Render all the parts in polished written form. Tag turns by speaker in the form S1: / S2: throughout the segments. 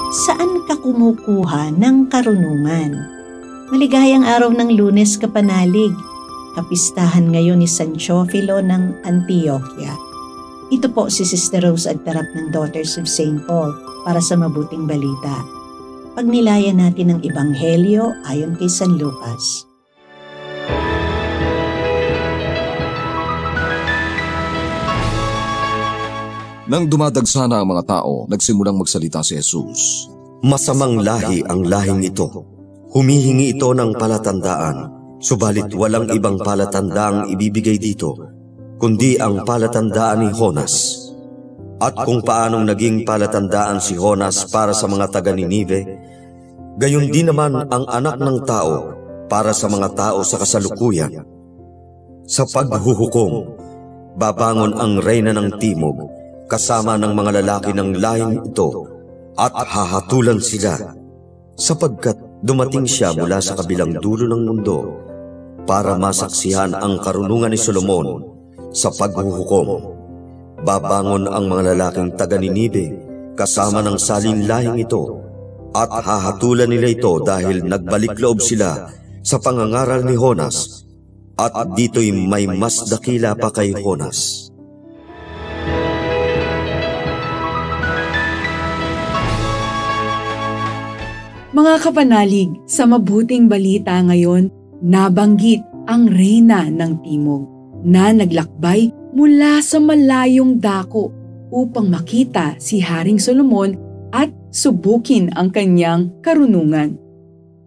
S1: Saan ka kumukuha ng karunungan? Maligayang araw ng Lunes, kapanalig. Kapistahan ngayon ni San Teofilo ng Antioquia. Ito po si Sister Rose Agtarap ng Daughters of St. Paul para sa mabuting balita. Pagnilayan natin ang Ebanghelyo ayon kay San Lucas.
S2: Nang dumadagsa na ang mga tao, nagsimulang magsalita si Jesus.
S3: Masamang lahi ang lahing ito. Humihingi ito ng palatandaan, subalit walang ibang palatandaang ibibigay dito, kundi ang palatandaan ni Jonas. At kung paanong naging palatandaan si Jonas para sa mga taga-Ninive, gayon din naman ang anak ng tao para sa mga tao sa kasalukuyan. Sa paghuhukom, babangon ang reyna ng timog, kasama ng mga lalaki ng lahing ito, at hahatulan sila, sapagkat dumating siya mula sa kabilang dulo ng mundo para masaksihan ang karunungan ni Solomon sa paghuhukom. Babangon ang mga lalaking taga-Ninive kasama ng saling lahing ito, at hahatulan nila ito dahil nagbalik loob sila sa pangangaral ni Jonas, at dito'y may mas dakila pa kay Jonas.
S4: Mga kapanalig, sa mabuting balita ngayon, nabanggit ang reyna ng timog na naglakbay mula sa malayong dako upang makita si Haring Solomon at subukin ang kanyang karunungan.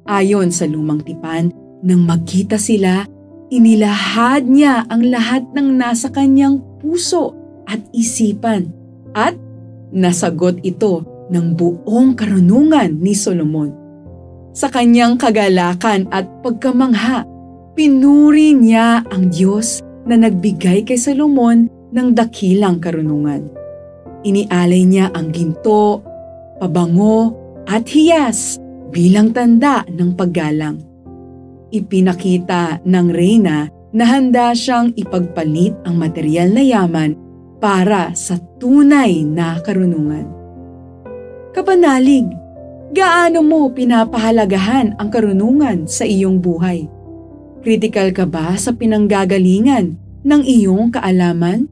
S4: Ayon sa lumang tipan, nang magkita sila, inilahad niya ang lahat ng nasa kanyang puso at isipan at nasagot ito ng buong karunungan ni Solomon. Sa kanyang kagalakan at pagkamangha, pinuri niya ang Diyos na nagbigay kay Solomon ng dakilang karunungan. Inialay niya ang ginto, pabango at hiyas bilang tanda ng paggalang. Ipinakita ng reyna na handa siyang ipagpalit ang material na yaman para sa tunay na karunungan. Kapanalig, gaano mo pinapahalagahan ang karunungan sa iyong buhay? Kritikal ka ba sa pinanggagalingan ng iyong kaalaman?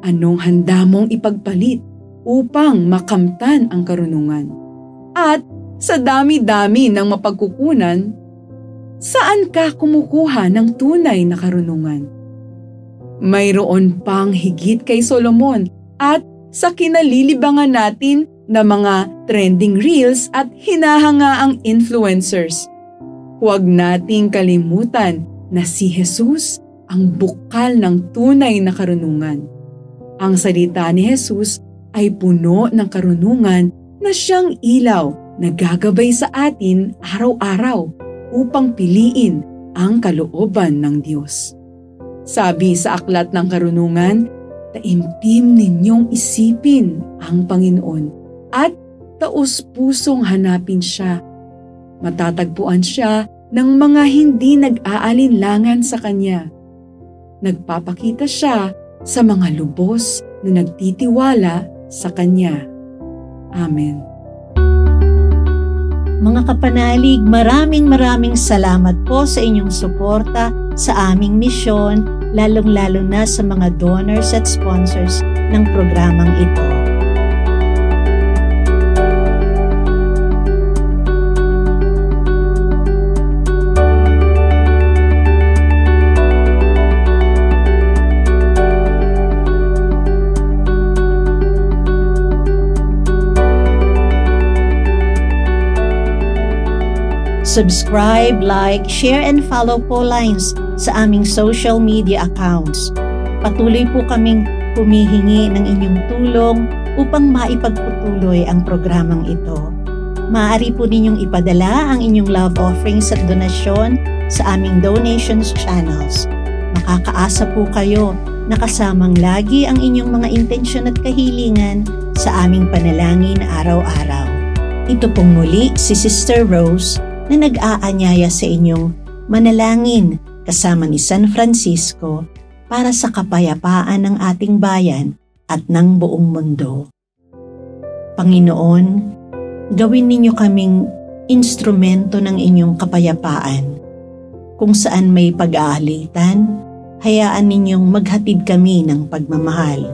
S4: Anong handa mong ipagpalit upang makamtan ang karunungan? At sa dami-dami ng mapagkukunan, saan ka kumukuha ng tunay na karunungan? Mayroon pang higit kay Solomon at sa kinalilibangan natin na mga trending reels at hinahangaang influencers. Huwag nating kalimutan na si Jesus ang bukal ng tunay na karunungan. Ang salita ni Jesus ay puno ng karunungan na siyang ilaw na gagabay sa atin araw-araw upang piliin ang kalooban ng Diyos. Sabi sa Aklat ng Karunungan, taimtim ninyong isipin ang Panginoon at taus-pusong hanapin siya. Matatagpuan siya ng mga hindi nag-aalinlangan sa Kanya. Nagpapakita siya sa mga lubos na nagtitiwala sa Kanya. Amen.
S1: Mga kapanalig, maraming salamat po sa inyong suporta sa aming misyon, lalong-lalo na sa mga donors at sponsors ng programang ito. Subscribe, like, share, and follow po lines sa aming social media accounts. Patuloy po kaming humihingi ng inyong tulong upang maipagpatuloy ang programang ito. Maaari po ninyong ipadala ang inyong love offerings at donasyon sa aming donations channels. Makakaasa po kayo na kasamang lagi ang inyong mga intensyon at kahilingan sa aming panalangin araw-araw. Ito pong muli si Sister Rose na nag-aanyaya sa inyong manalangin kasama ni San Francisco para sa kapayapaan ng ating bayan at ng buong mundo. Panginoon, Gawin ninyo kaming instrumento ng inyong kapayapaan. Kung saan may pag-aalitan, hayaan ninyong maghatid kami ng pagmamahal.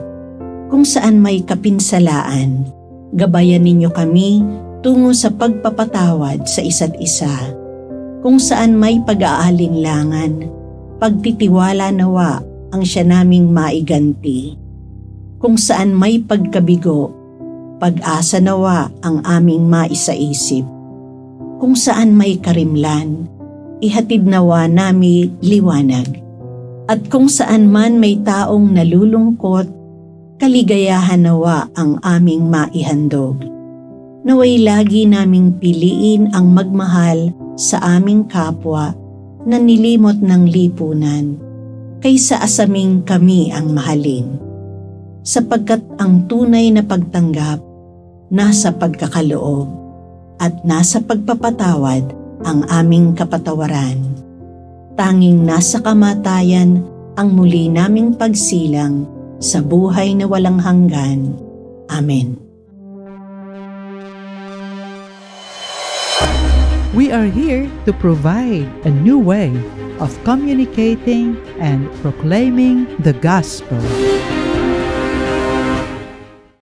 S1: Kung saan may kapinsalaan, gabayan ninyo kami tungo sa pagpapatawad sa isa't isa. Kung saan may pag-aalinlangan, pagtitiwala nawa ang siya naming maiganti. Kung saan may pagkabigo, pag-asa nawa ang aming maisaisip. Kung saan may karimlan, ihatid nawa nami liwanag. At kung saan man may taong nalulungkot, kaligayahan nawa ang aming maihandog. Naway lagi naming piliin ang magmahal sa aming kapwa na nilimot ng lipunan, kaysa asaming kami ang mahalin. Sapagkat ang tunay na pagtanggap nasa pagkakaloob at nasa pagpapatawad ang aming kapatawaran. Tanging nasa kamatayan ang muli naming pagsilang sa buhay na walang hanggan. Amen.
S5: We are here to provide a new way of communicating and proclaiming the gospel.